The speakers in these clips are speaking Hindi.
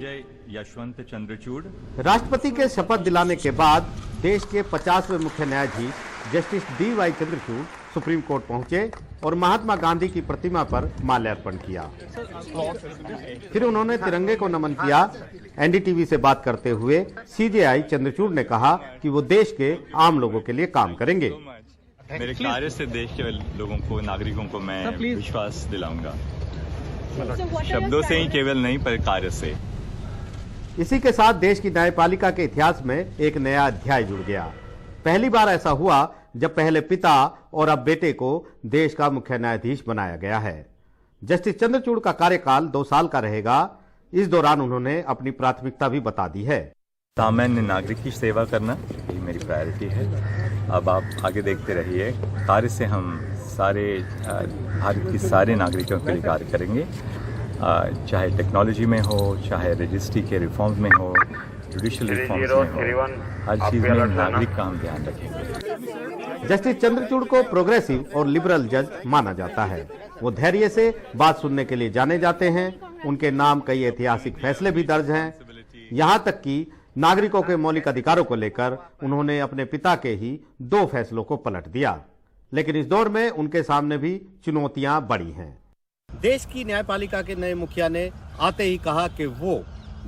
संजय यशवंत चंद्रचूड़। राष्ट्रपति के शपथ दिलाने के बाद देश के 50वें मुख्य न्यायाधीश justice D.Y.. Chandrachud supreme court पहुंचे और महात्मा गांधी की प्रतिमा पर माल्यार्पण किया। फिर उन्होंने तिरंगे को नमन किया। एनडीटीवी से बात करते हुए सीजेआई चंद्रचूड़ ने कहा कि वो देश के आम लोगों के लिए काम करेंगे। मेरे कार्य से देश के लोगों को, नागरिकों को मैं विश्वास दिलाऊंगा, शब्दों से ही केवल नहीं पर कार्य से। इसी के साथ देश की न्यायपालिका के इतिहास में एक नया अध्याय जुड़ गया। पहली बार ऐसा हुआ जब पहले पिता और अब बेटे को देश का मुख्य न्यायाधीश बनाया गया है। जस्टिस चंद्रचूड़ का कार्यकाल 2 साल का रहेगा। इस दौरान उन्होंने अपनी प्राथमिकता भी बता दी है। सामान्य नागरिक की सेवा करना यही मेरी प्रायोरिटी है। अब आप आगे देखते रहिए, कार्य से हम सारे भारत के सारे नागरिकों के लिए कार्य करेंगे, चाहे टेक्नोलॉजी में हो, चाहे रजिस्ट्री के रिफॉर्म्स में हो, जुडिशियल रिफॉर्म्स में हो, हर चीज में नागरिक का हम ध्यान रखेंगे। जस्टिस चंद्रचूड़ को प्रोग्रेसिव और लिबरल जज माना जाता है। वो धैर्य से बात सुनने के लिए जाने जाते हैं। उनके नाम कई ऐतिहासिक फैसले भी दर्ज हैं। यहाँ तक कि नागरिकों के मौलिक अधिकारों को लेकर उन्होंने अपने पिता के ही 2 फैसलों को पलट दिया। लेकिन इस दौर में उनके सामने भी चुनौतियां बड़ी हैं। देश की न्यायपालिका के नए मुखिया ने आते ही कहा कि वो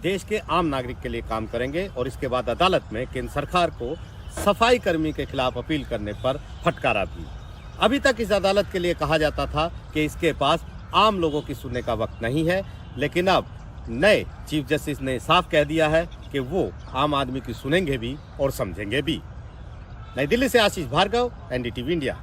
देश के आम नागरिक के लिए काम करेंगे और इसके बाद अदालत में केंद्र सरकार को सफाई कर्मी के खिलाफ अपील करने पर फटकारा भी। अभी तक इस अदालत के लिए कहा जाता था कि इसके पास आम लोगों की सुनने का वक्त नहीं है, लेकिन अब नए चीफ जस्टिस ने साफ कह दिया है कि वो आम आदमी की सुनेंगे भी और समझेंगे भी। नई दिल्ली से आशीष भार्गव, एनडीटीवी इंडिया।